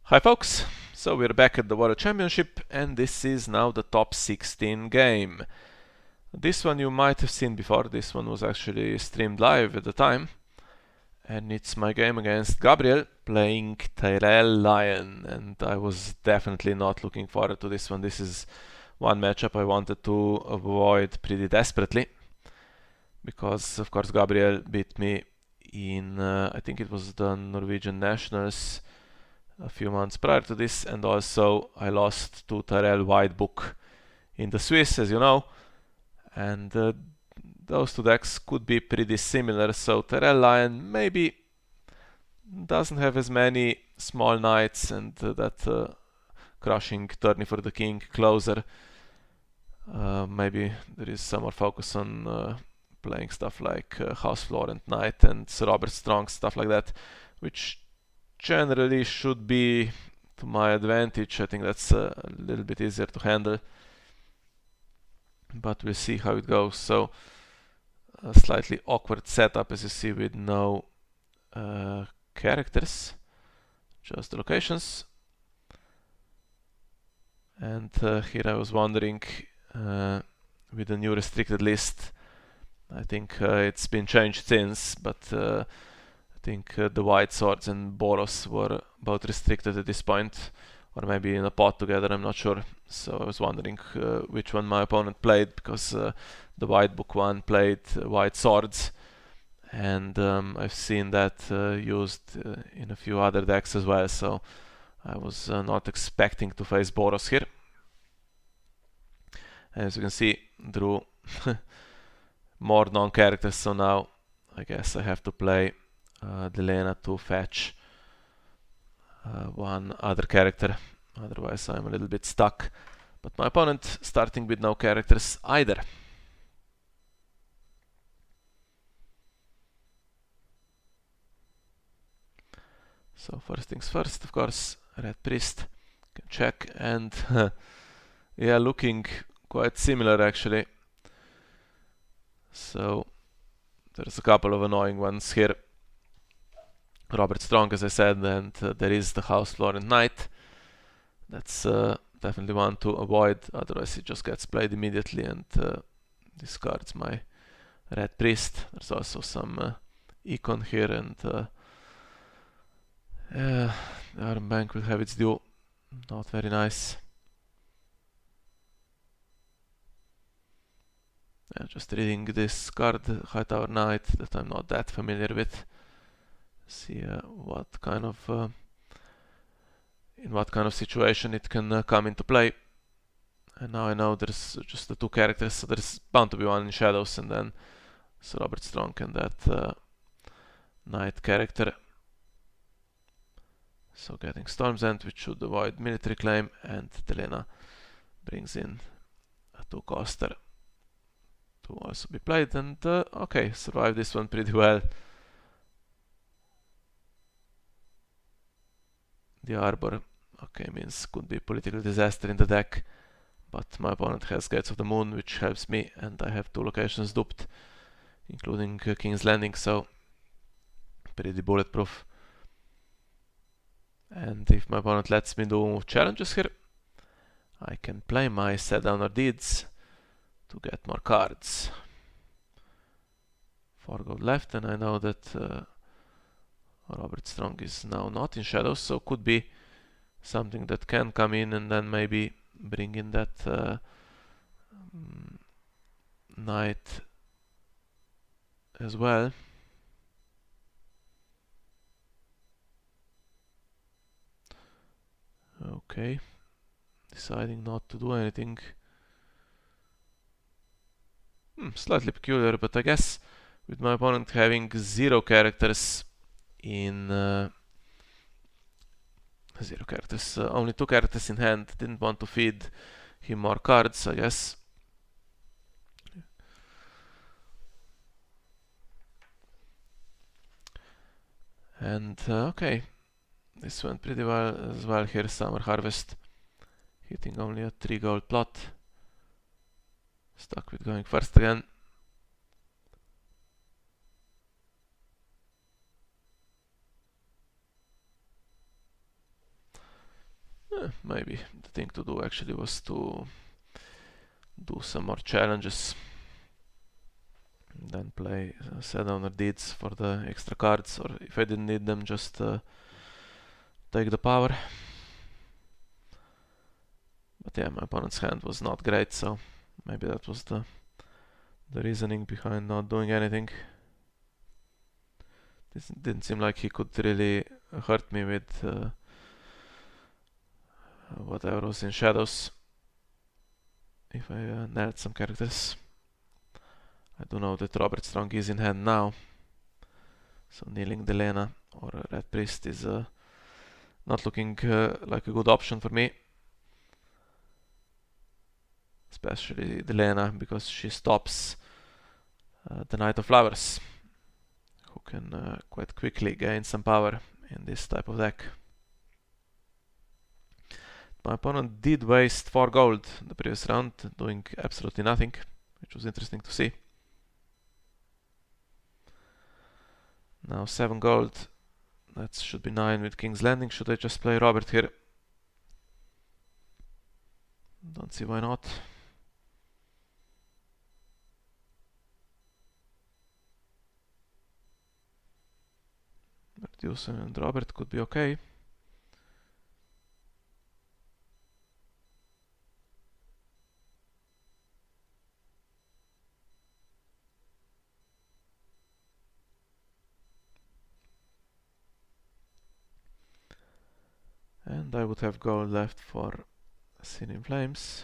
Hi folks, so we're back at the World Championship and this is now the top 16 game. This one you might have seen before, this one was actually streamed live at the time. And it's my game against Gabryel playing Tyrell Lion, and I was definitely not looking forward to this one. This is one matchup I wanted to avoid pretty desperately. Because of course Gabryel beat me in, I think it was the Norwegian Nationals a few months prior to this, and also I lost to Tyrell White Book in the Swiss, as you know, and those two decks could be pretty similar. So Tyrell Lion maybe doesn't have as many small knights and that crushing tourney for the king closer. Maybe there is some more focus on playing stuff like House Florent Knight and Sir Robert Strong, stuff like that, which generally should be to my advantage. I think that's a little bit easier to handle, but we'll see how it goes. So a slightly awkward setup, as you see, with no characters, just the locations. And here I was wondering, with the new restricted list, I think it's been changed since, but I think the White Swords and Boros were both restricted at this point, or maybe in a pot together, I'm not sure. So I was wondering which one my opponent played, because the White Book one played White Swords, and I've seen that used in a few other decks as well, so I was not expecting to face Boros here. As you can see, drew more non-characters, so now I guess I have to play Delena to fetch one other character, otherwise I'm a little bit stuck. But my opponent starting with no characters either. So first things first, of course, Red Priest can check, and yeah, looking quite similar actually. So there's a couple of annoying ones here. Robert Strong, as I said, and there is the House Florent Knight. That's definitely one to avoid, otherwise he just gets played immediately and discards my Red Priest. There's also some Econ here, and the Iron Bank will have its due. Not very nice. Just reading this card, Hightower Knight, that I'm not that familiar with. See what kind of in what kind of situation it can come into play. And now I know there's just the two characters, so there's bound to be one in Shadows, and then Sir Robert Strong and that Knight character. So getting Storm's End, which should avoid military claim, and Delena brings in a two-coster to also be played, and okay, survived this one pretty well. The Arbor, okay, means could be political disaster in the deck, but my opponent has Gates of the Moon, which helps me, and I have two locations duped, including King's Landing, so pretty bulletproof. And if my opponent lets me do challenges here, I can play my Set Downer Deeds to get more cards. 4 gold left, and I know that Robert Strong is now not in Shadows, so could be something that can come in and then maybe bring in that Knight as well. Okay, deciding not to do anything. Slightly peculiar, but I guess with my opponent having 0 characters in only 2 characters in hand, didn't want to feed him more cards, I guess. And okay, this went pretty well as well here. Summer Harvest, hitting only a 3 gold plot. Stuck with going first again. Maybe the thing to do actually was to do some more challenges. Then play Set Owner Deeds for the extra cards, or if I didn't need them, just take the power. But yeah, my opponent's hand was not great, so maybe that was the reasoning behind not doing anything. This didn't seem like he could really hurt me with whatever was in shadows if I nailed some characters. I do know that Robert Strong is in hand now, so kneeling Delena or Red Priest is not looking like a good option for me. Especially Delena, because she stops the Knight of Flowers, who can quite quickly gain some power in this type of deck. My opponent did waste 4 gold the previous round, doing absolutely nothing, which was interesting to see. Now 7 gold, that should be 9 with King's Landing. Should I just play Robert here? Don't see why not. Reducer and Robert could be okay. And I would have gold left for Sin in Flames.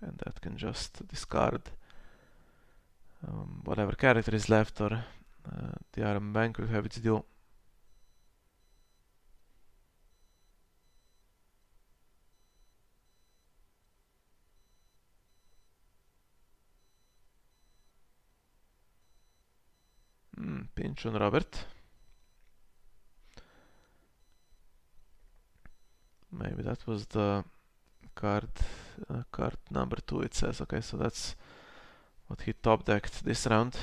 And that can just discard whatever character is left, or the Iron Bank will have its due. Pinch on Robert. Maybe that was the card number 2, it says. Okay, so that's what he top decked this round.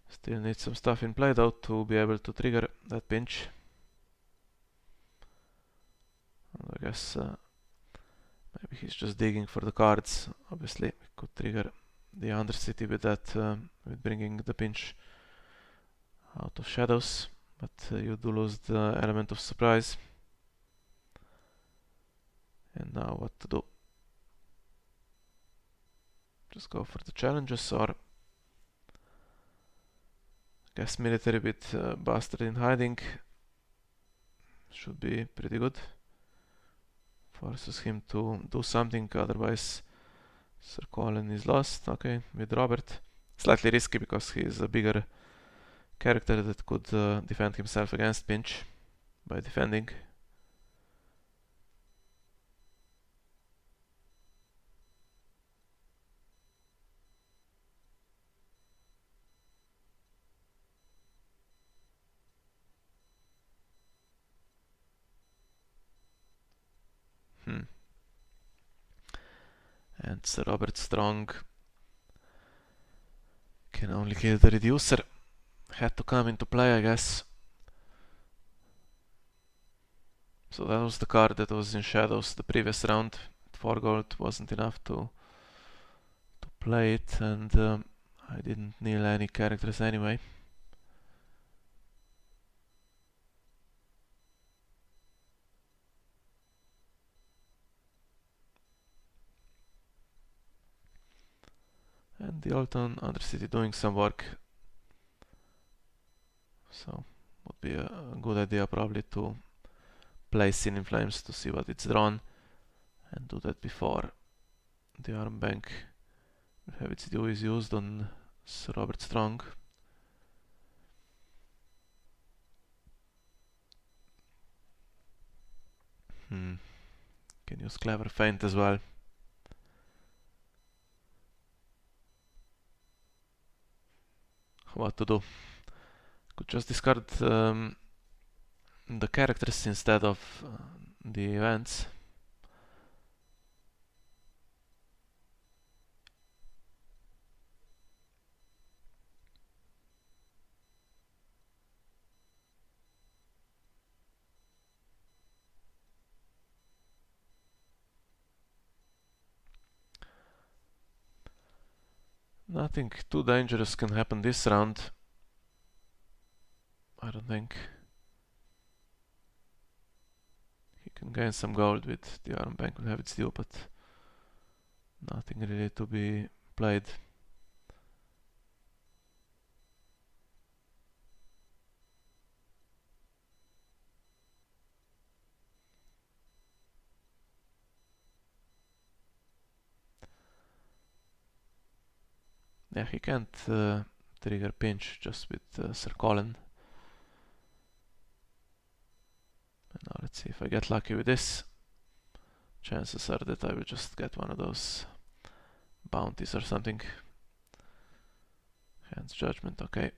Still need some stuff in play though to be able to trigger that pinch. And I guess maybe he's just digging for the cards. Obviously, we could trigger the Undercity with that, with bringing the pinch out of shadows, but you do lose the element of surprise. And now what to do? Just go for the challenges, or guess military with Bastard in hiding should be pretty good. Forces him to do something, otherwise Sir Colin is lost. Okay, with Robert. Slightly risky because he is a bigger character that could defend himself against pinch by defending. And Sir Robert Strong can only kill the Reducer. Had to come into play, I guess. So that was the card that was in shadows the previous round. 4 gold wasn't enough to play it, and I didn't kneel any characters anyway. And the Alton Undercity doing some work. So would be a good idea probably to play Sin in Flames to see what it's drawn, and do that before the Arm Bank will have its due is used on Sir Robert Strong. Can use Clever Feint as well. What to do? Could just discard the characters instead of the events. Nothing too dangerous can happen this round. I don't think. He can gain some gold with the Iron Bank will have its due, but nothing really to be played. Yeah, he can't trigger pinch just with Sir Colin. And now let's see if I get lucky with this. Chances are that I will just get one of those bounties or something. Hand's Judgment, okay.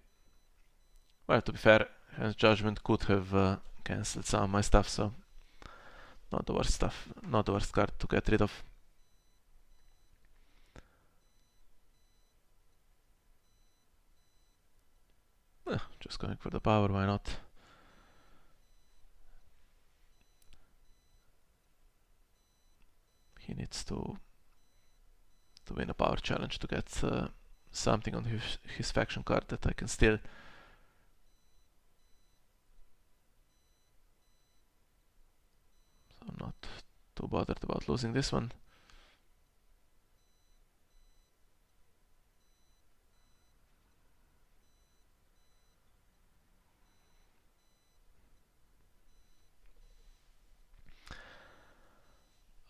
Well, to be fair, Hand's Judgment could have cancelled some of my stuff, so not the worst stuff, not the worst card to get rid of. Just going for the power, why not? He needs to win a power challenge to get something on his faction card that I can steal. So I'm not too bothered about losing this one.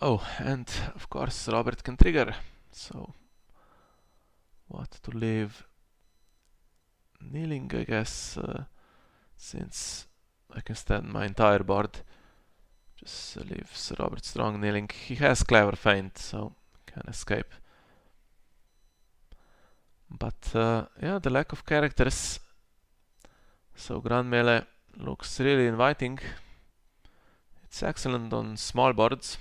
Oh, and of course Robert can trigger. So what to leave? Kneeling, I guess, since I can stand my entire board. Just leave Sir Robert Strong kneeling. He has Clever Feint, so can escape. But yeah, the lack of characters. So Grand Melee looks really inviting. It's excellent on small boards.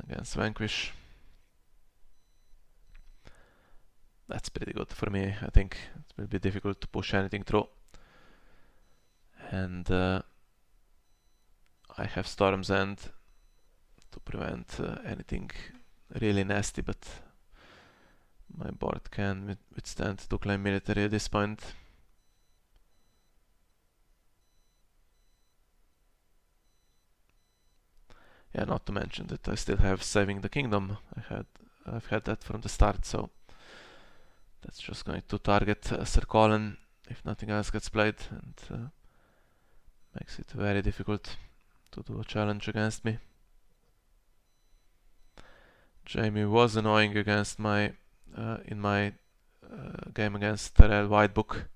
Against Vanquish. That's pretty good for me. I think it will be difficult to push anything through. And I have Storm's End to prevent anything really nasty, but my board can withstand to claim military at this point. Yeah, not to mention that I still have Saving the Kingdom. I've had that from the start, so that's just going to target Sir Colin if nothing else gets played, and makes it very difficult to do a challenge against me. Jamie was annoying against my in my game against Tyrell White Book.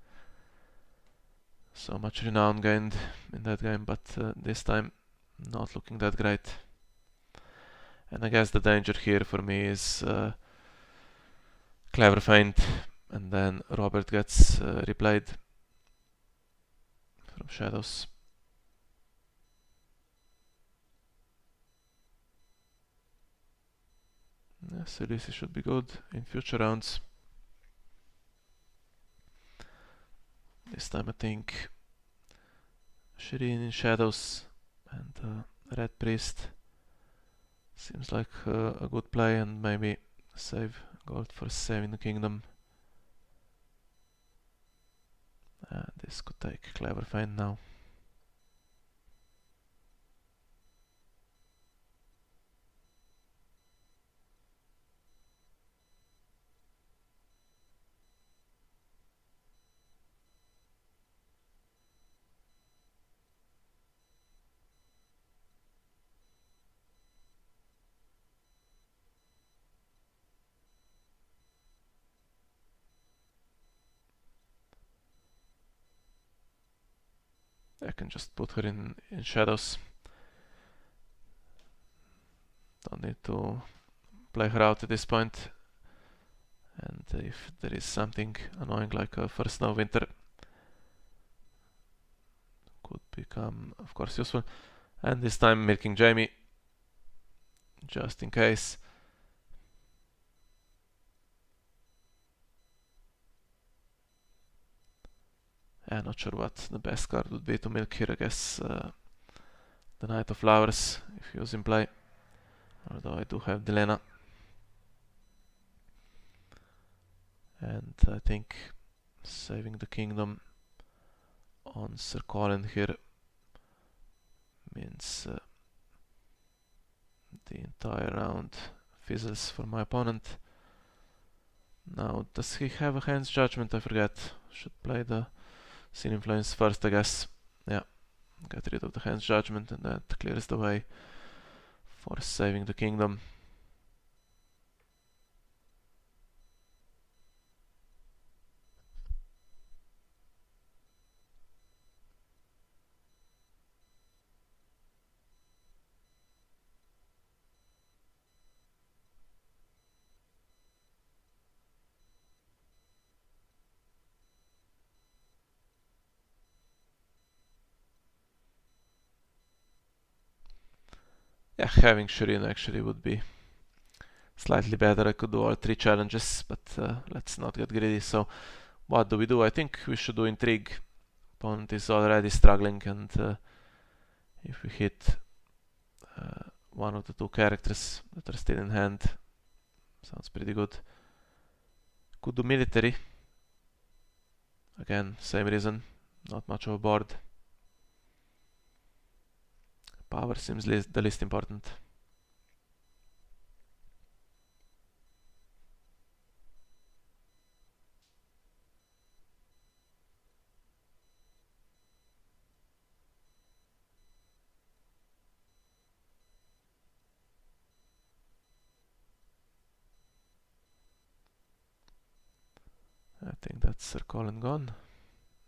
So much renown gained in that game, but this time not looking that great. And I guess the danger here for me is Clever Feint, and then Robert gets replayed from Shadows. Yeah, so this should be good in future rounds. This time I think Shireen in Shadows and Red Priest seems like a good play, and maybe save gold for Saving the Kingdom. This could take Clever Feint now. I can just put her in Shadows. Don't need to play her out at this point. And if there is something annoying like a first snow winter, could become, of course, useful. And this time milking Jaime, just in case. Yeah, not sure what the best card would be to milk here. I guess the Knight of Flowers, if he was in play. Although I do have Delena. And I think saving the kingdom on Sir Colin here means the entire round fizzles for my opponent. Now, does he have a Hand's Judgment? I forget. Should play the Sin Influence first, I guess. Yeah, get rid of the Hand's Judgment and that clears the way for saving the kingdom. Yeah, having Shireen actually would be slightly better. I could do all 3 challenges, but let's not get greedy. So what do we do? I think we should do Intrigue. Opponent is already struggling, and if we hit one of the 2 characters that are still in hand, sounds pretty good. Could do Military. Again, same reason, not much of a board. Power seems the least important. I think that's Sir Colin gone.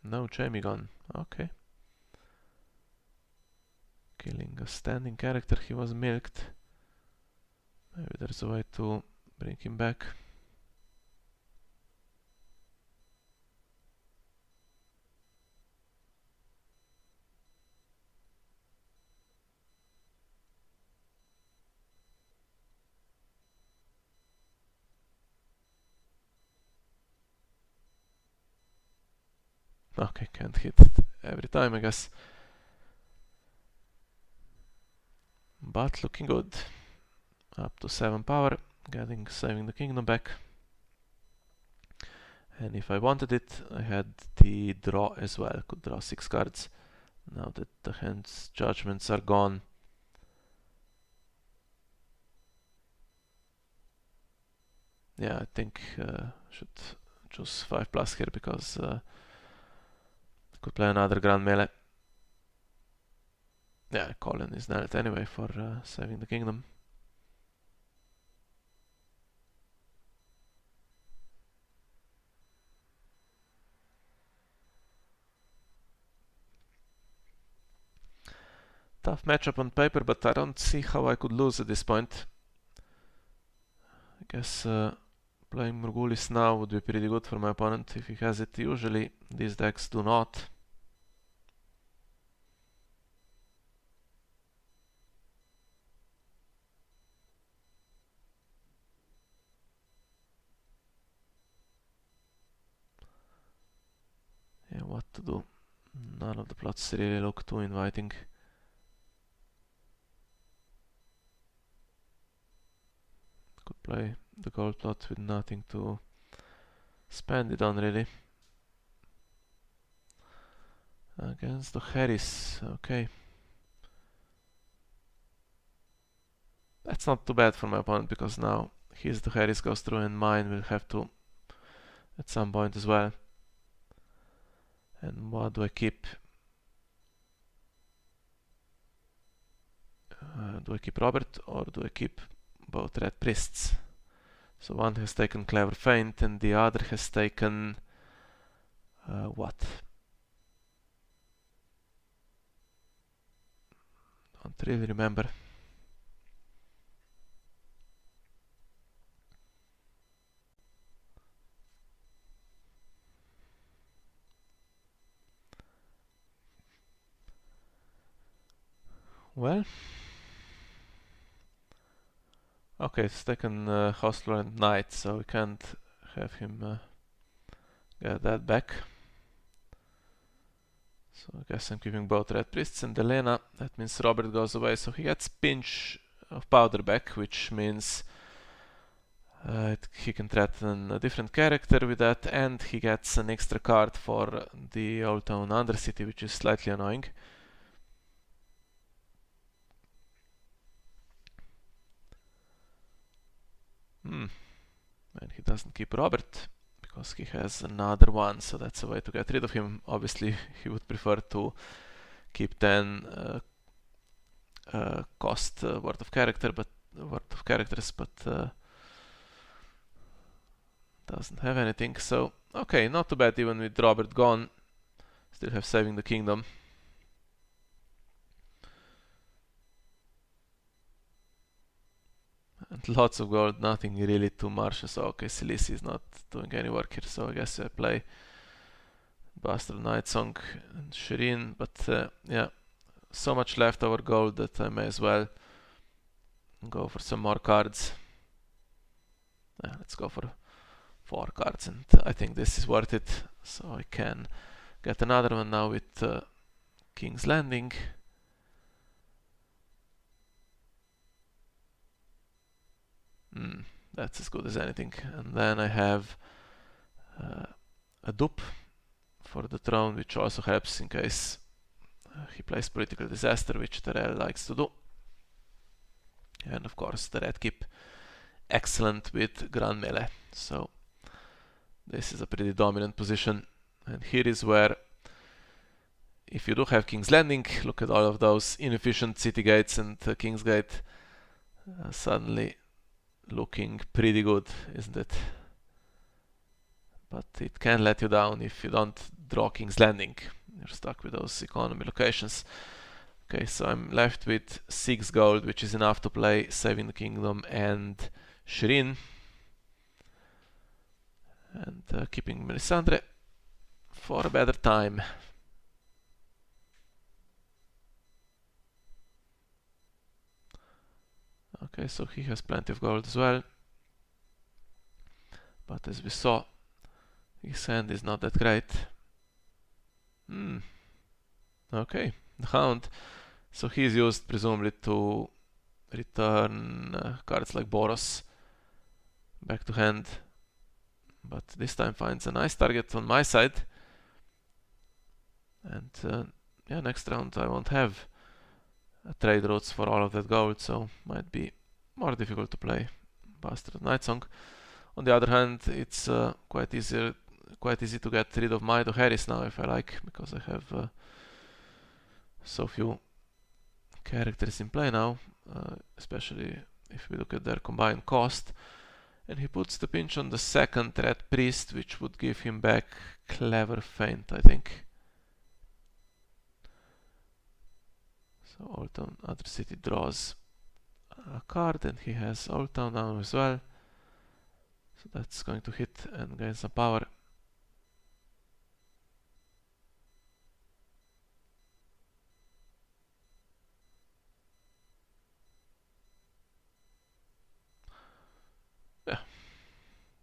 No, Jaime gone. Okay. Killing a standing character, he was milked. Maybe there's a way to bring him back. Okay, can't hit every time, I guess. But looking good. Up to 7 power, saving the kingdom back. And if I wanted it, I had the draw as well. Could draw 6 cards. Now that the Hand's Judgments are gone. Yeah, I think should choose 5+ here because could play another Grand Melee. Yeah, Colin is nailed anyway for saving the kingdom. Tough matchup on paper, but I don't see how I could lose at this point. I guess playing Morghulis now would be pretty good for my opponent if he has it. Usually these decks do not. Yeah, what to do? None of the plots really look too inviting. Could play the gold plot with nothing to spend it on, really. Against the Harris, okay. That's not too bad for my opponent because now his the Harris goes through and mine will have to at some point as well. And what do I keep? Do I keep Robert or do I keep both Red Priests? So one has taken Clever Feint and the other has taken what? Don't really remember. Well, okay, it's taken Hostler and Knight, so we can't have him get that back. So I guess I'm keeping both Red Priests and Elena. That means Robert goes away, so he gets Pinch of Powder back, which means he can threaten a different character with that, and he gets an extra card for the Old Town Undercity, which is slightly annoying. And he doesn't keep Robert because he has another one, so that's a way to get rid of him. Obviously, he would prefer to keep 10 cost worth of characters, but doesn't have anything. So okay, not too bad even with Robert gone. Still have Saving the Kingdom. And lots of gold, nothing really too much. So okay, Silisi is not doing any work here, so I guess I play Bastard Nightsong and Shireen, but yeah, so much leftover gold that I may as well go for some more cards. Let's go for 4 cards, and I think this is worth it. So I can get another one now with King's Landing. That's as good as anything. And then I have a dupe for the throne, which also helps in case he plays Political Disaster, which Tyrell likes to do. And of course the red keep, excellent with Grand Melee. So this is a pretty dominant position. And here is where, if you do have King's Landing, look at all of those inefficient city gates, and King's Gate suddenly looking pretty good, isn't it? But it can let you down if you don't draw King's Landing. You're stuck with those economy locations. Okay, so I'm left with 6 gold, which is enough to play Saving the Kingdom and Shireen. And keeping Melisandre for a better time. Okay, so he has plenty of gold as well. But as we saw, his hand is not that great. Okay, the Hound. So he's used presumably to return cards like Boros back to hand. But this time finds a nice target on my side. And yeah, next round I won't have trade routes for all of that gold, so might be more difficult to play Bastard Nightsong. On the other hand, it's quite easy to get rid of Maido Harris now if I like, because I have so few characters in play now, especially if we look at their combined cost. And he puts the pinch on the second Red Priest, which would give him back Clever Feint, I think. So Old Town Undercity draws a card, and he has Old Town now as well. So that's going to hit and gain some power. Yeah,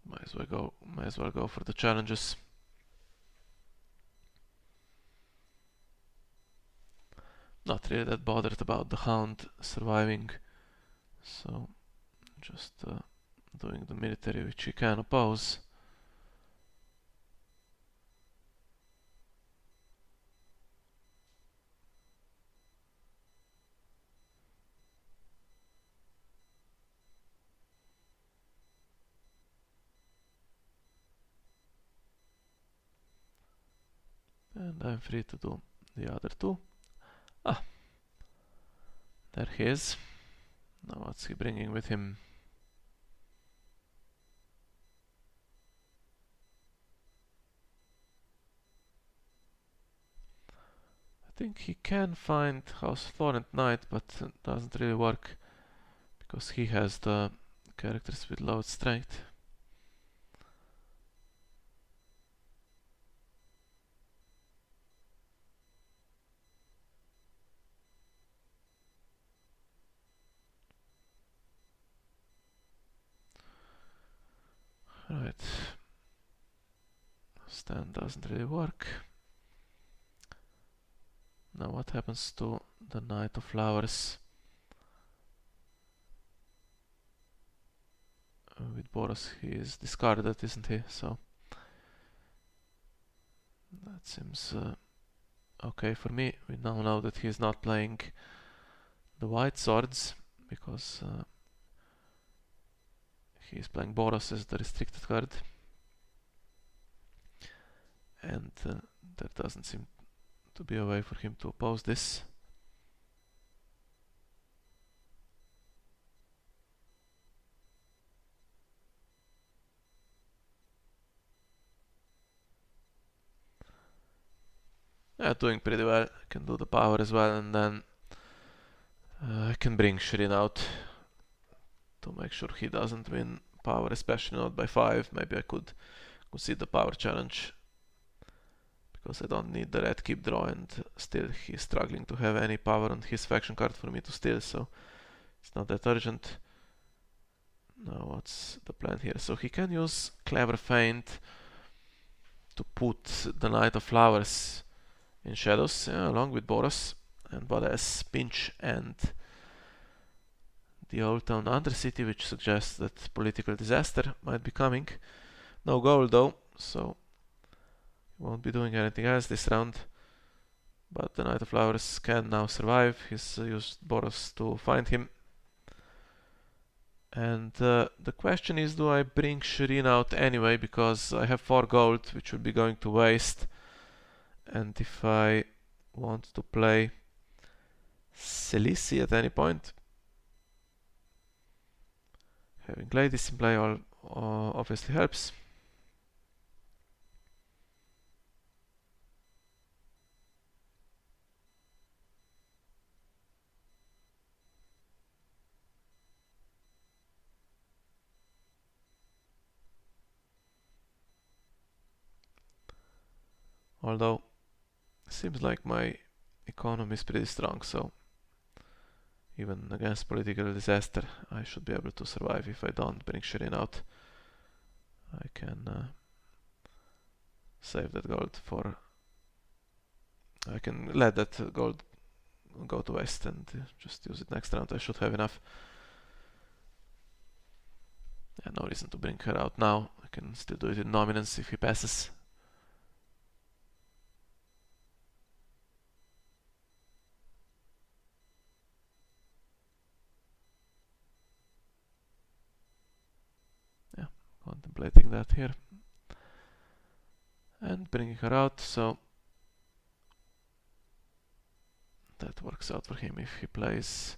might as well go for the challenges. Not really that bothered about the Hound surviving, so just doing the military which he can oppose. And I'm free to do the other two. There he is. Now what's he bringing with him? I think he can find House Florent Knight, but it doesn't really work because he has the characters with low strength. stand doesn't really work. Now what happens to the Knight of Flowers? With Boros he is discarded, isn't he? So that seems okay for me. We now know that he is not playing the white swords because he is playing Boros as the restricted card. And there doesn't seem to be a way for him to oppose this. Yeah, doing pretty well. I can do the power as well, and then I can bring Shireen out to make sure he doesn't win power, especially not by 5. Maybe I could concede the power challenge because I don't need the red keep draw, and still he's struggling to have any power on his faction card for me to steal, so it's not that urgent. Now what's the plan here? So he can use Clever Feint to put the Knight of Flowers in shadows, yeah, along with Boros, and Badass Pinch and the Old Town Undercity, which suggests that political disaster might be coming. No gold though, so he won't be doing anything else this round. But the Knight of Flowers can now survive. He's used Boros to find him. And the question is, do I bring Shireen out anyway, because I have 4 gold, which will be going to waste. And if I want to play Selisi at any point, having ladies in play obviously helps. Although seems like my economy is pretty strong, so even against political disaster I should be able to survive if I don't bring Shireen out. I can save that gold for... I can let that gold go to waste and just use it next round. I should have enough. Yeah, no reason to bring her out now. I can still do it in dominance if he passes. Yeah, contemplating that here. And bringing her out, so that works out for him if he plays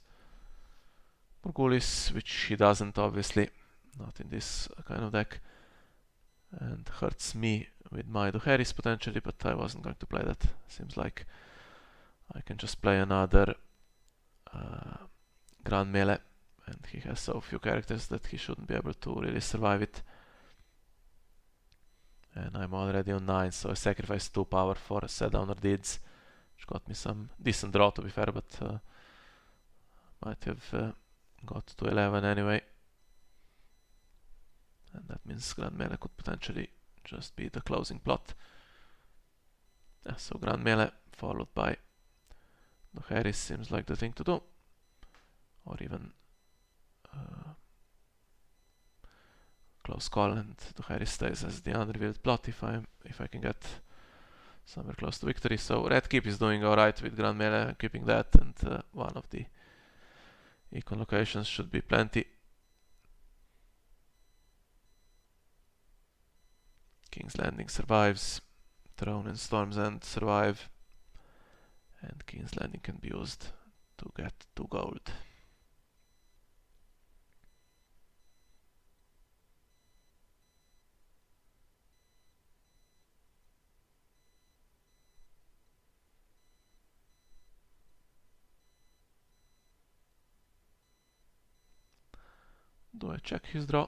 Morgulis, which he doesn't obviously, not in this kind of deck, and hurts me with my Duheris potentially, but I wasn't going to play that. Seems like I can just play another Grand Melee, and he has so few characters that he shouldn't be able to really survive it. And I'm already on 9, so I sacrificed 2 power for Set Downer Deeds, which got me some decent draw to be fair, but might have got to 11 anyway. And that means Grand Melee could potentially just be the closing plot. Yeah, so Grand Melee followed by Duheris seems like the thing to do. Or even Close Call, and Duheris stays as the unrevealed plot if I can get somewhere close to victory. So Red Keep is doing alright with Grand Melee, keeping that, and one of the econ locations should be plenty. King's Landing survives, Throne and Storm's End survive, and King's Landing can be used to get 2 gold. Do I check his draw?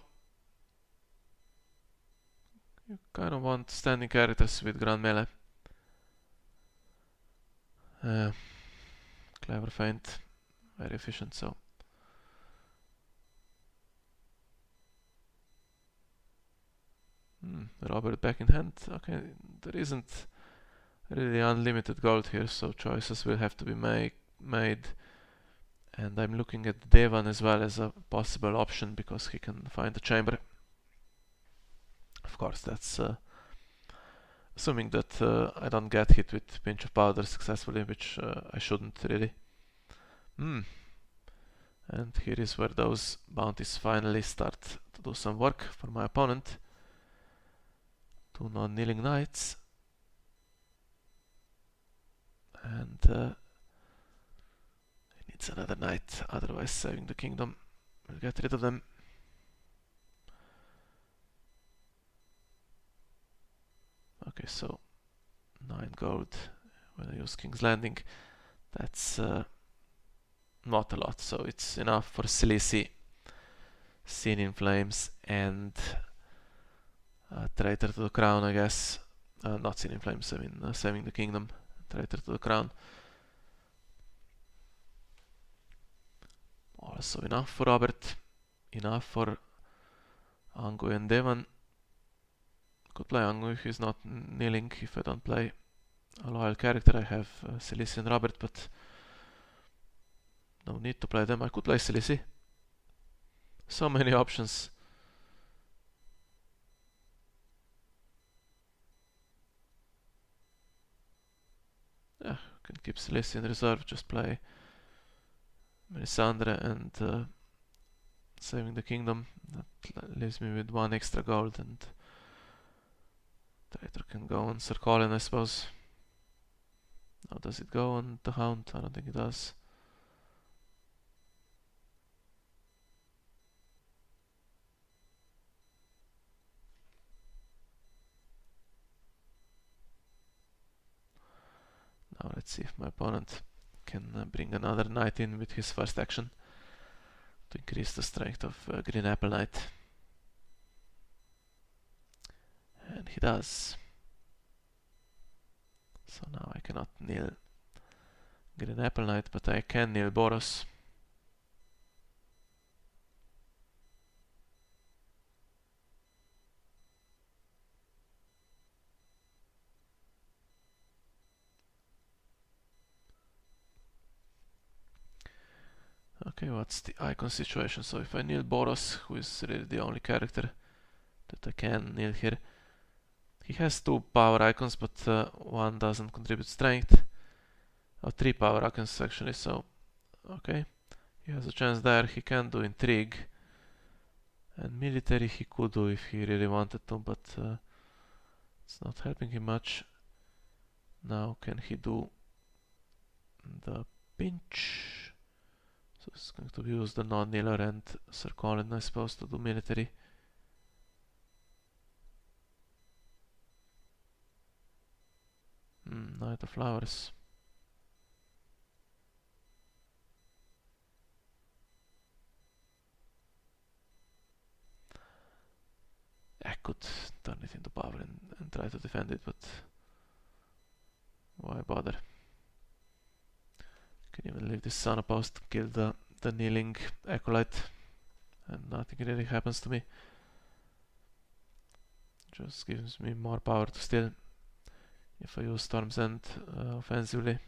You kind of want standing characters with Grand Melee. Clever Feint, very efficient, so... Robert back in hand. Okay, there isn't really unlimited gold here, so choices will have to be made. And I'm looking at Devan as well as a possible option because he can find the chamber. Of course, that's assuming that I don't get hit with pinch of powder successfully, which I shouldn't really. And here is where those bounties finally start to do some work for my opponent. 2 non-kneeling knights. And he needs another knight, otherwise saving the kingdom will get rid of them. Okay, so 9 gold when I use King's Landing. That's not a lot, so it's enough for Silisi, Scene in Flames, and Traitor to the Crown, I guess. Not Scene in Flames, I mean Saving the Kingdom, Traitor to the Crown. Also enough for Robert, enough for Angui and Devan. Could play Angui if he's not kneeling, if I don't play a loyal character. I have Silisi and Robert, but no need to play them. I could play Silisi. So many options. Yeah, can keep Silisi in reserve, just play Melisandre and Saving the Kingdom. That leaves me with 1 extra gold, and Traitor can go on Sir Colin, I suppose. Now, does it go on the Hound? I don't think it does. Now let's see if my opponent can bring another knight in with his first action to increase the strength of Green Apple Knight. And he does. So now I cannot kneel Green Apple Knight, but I can kneel Boros. Okay, what's the icon situation? So if I kneel Boros, who is really the only character that I can kneel here, he has 2 power icons, but 1 doesn't contribute strength. 3 power icons actually, so okay. He has a chance there. He can do Intrigue. And Military he could do if he really wanted to, but it's not helping him much. Now can he do the Pinch? So he's going to use the non-kneeler and Sir Colin, I suppose, to do Military. Knight of Flowers. I could turn it into power and try to defend it, but why bother? Can even leave this Sun opposed, kill the kneeling Acolyte, and nothing really happens to me. Just gives me more power to steal if I use Storm's End offensively.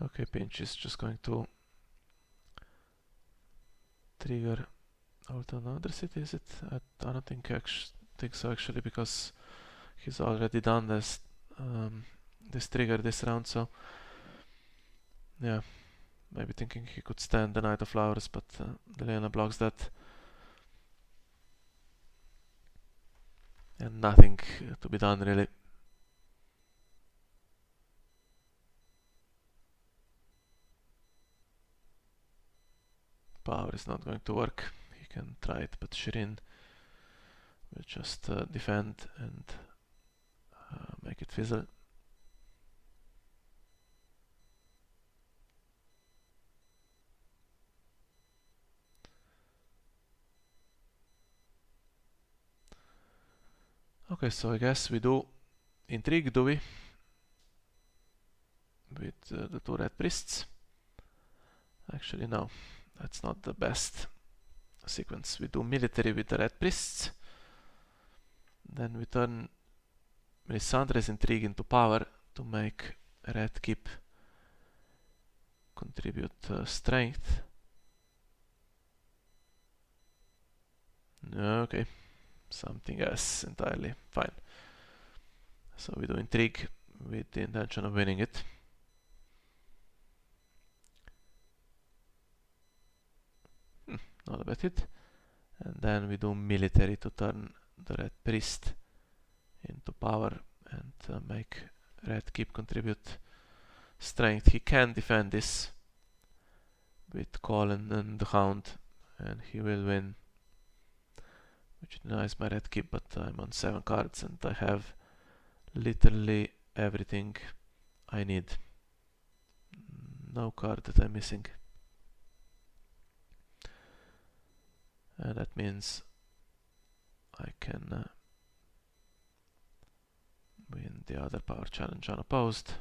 Okay, Pinch is just going to trigger out another city, is it? I don't think so actually, because he's already done this trigger this round, so yeah, maybe thinking he could stand the Knight of Flowers, but Delena blocks that. And nothing to be done really. Power is not going to work. He can try it, but Shirin will just defend and make it fizzle. Okay, so I guess we do intrigue, do we? With the two red priests. Actually, no, that's not the best sequence. We do military with the red priests. Then we turn Melisandre's intrigue into power to make red keep contribute strength. Okay, something else entirely. Fine. So we do intrigue with the intention of winning it. Not a bad hit. And then we do military to turn the red priest into power and make red keep contribute strength. He can defend this with Colin and the Hound, and he will win, which denies my red keep, but I'm on 7 cards and I have literally everything I need. No card that I'm missing. And that means I can win the other power challenge unopposed.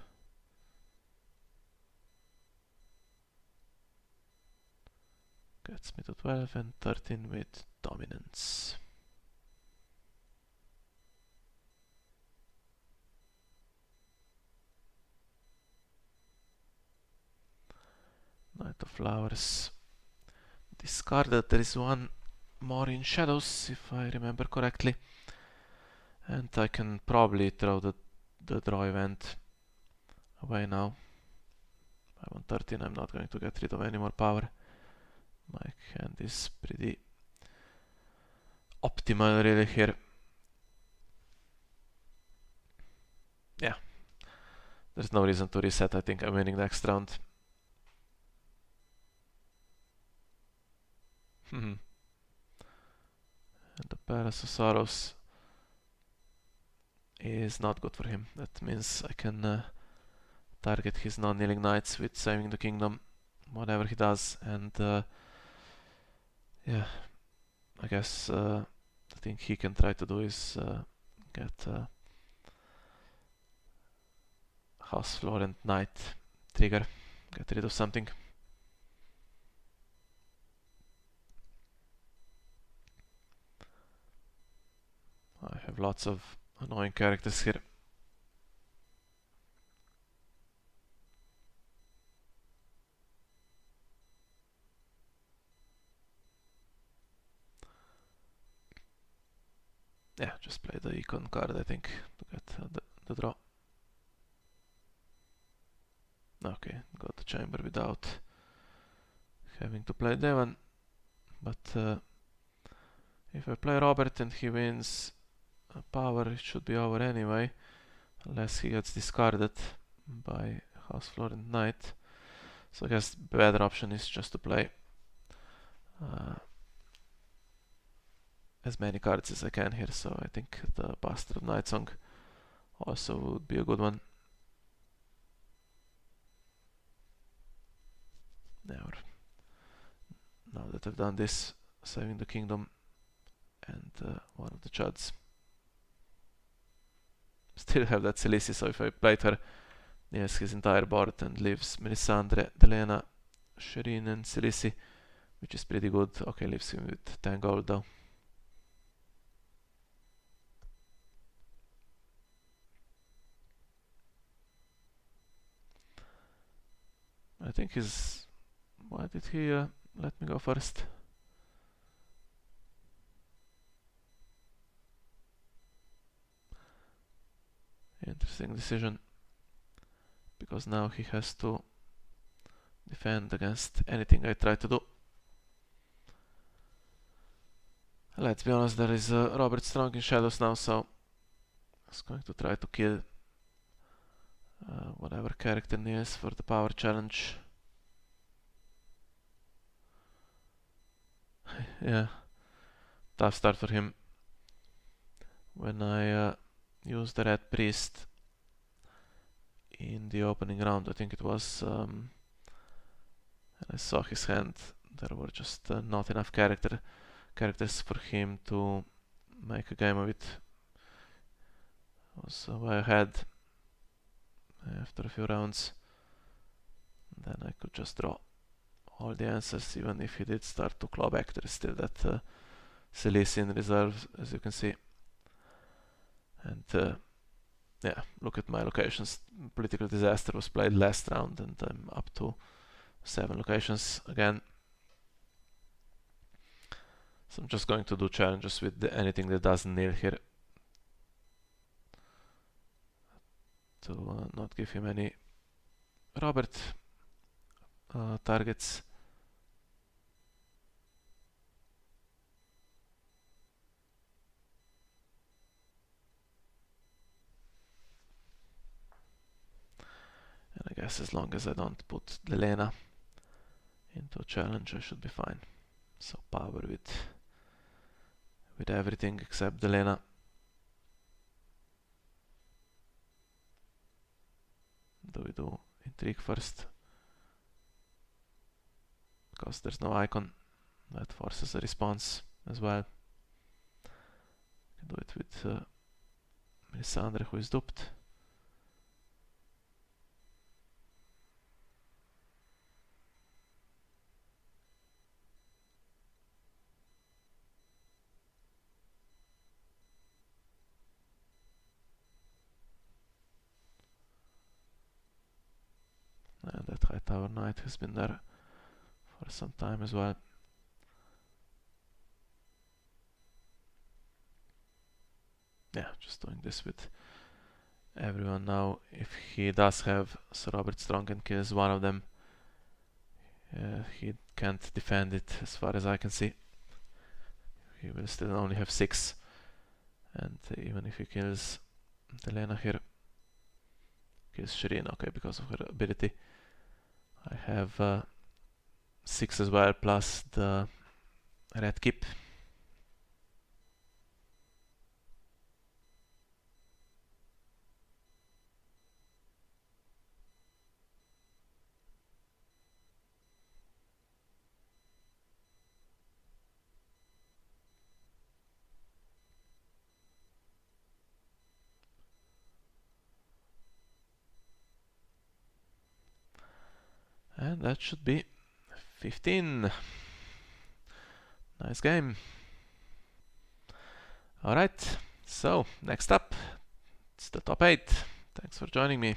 Gets me to 12 and 13 with dominance. Knight of Flowers. Discarded. There is one more in shadows, if I remember correctly. And I can probably throw the draw event away now. I'm on 13, I'm not going to get rid of any more power. My hand is pretty optimal really here. Yeah, there's no reason to reset. I think I'm winning next round. And the Palace of Sorrows is not good for him. That means I can target his non-kneeling knights with Saving the Kingdom, whatever he does, and yeah, I guess the thing he can try to do is get House Florent Knight trigger, get rid of something. I have lots of annoying characters here. Yeah, just play the econ card, I think, to get the draw. Okay, got the chamber without having to play Devon. But if I play Robert and he wins power, it should be over anyway, unless he gets discarded by House Florent Knight. So I guess the better option is just to play as many cards as I can here. So I think the Bastard of Night Song also would be a good one. Now that I've done this, Saving the Kingdom and one of the Chuds. Still have that Silisi, so if I played her, yes, his entire board and leaves Melisandre, Delena, Shirin and Silisi, which is pretty good. Okay, leaves him with 10 gold though. I think he's... Why did he let me go first? Interesting decision. Because now he has to defend against anything I try to do. Let's be honest, there is Robert Strong in shadows now, so he's going to try to kill whatever character he is for the power challenge. Yeah, tough start for him. When I used the Red Priest in the opening round, I think it was, and I saw his hand, there were just not enough characters for him to make a game of it. I was way ahead after a few rounds. Then I could just draw all the answers, even if he did start to claw back. There is still that Silice in reserve, as you can see. And yeah, look at my locations. Political Disaster was played last round, and I'm up to 7 locations again. So I'm just going to do challenges with anything that doesn't kneel here, to not give him any Robert targets. And I guess as long as I don't put Lelena into a challenge, I should be fine. So power with everything except Lelena. Do we do intrigue first? Because there's no icon, that forces a response as well. Can do it with Melisandre, who is duped. And that High Tower Knight has been there for some time as well. Yeah, just doing this with everyone now. If he does have Sir Robert Strong and kills one of them, he can't defend it as far as I can see. He will still only have 6. And even if he kills Delena here, kills Shireen, okay, because of her ability, I have 6 as well, plus the red keep. And that should be 15. Nice game. Alright, so next up, it's the top 8. Thanks for joining me.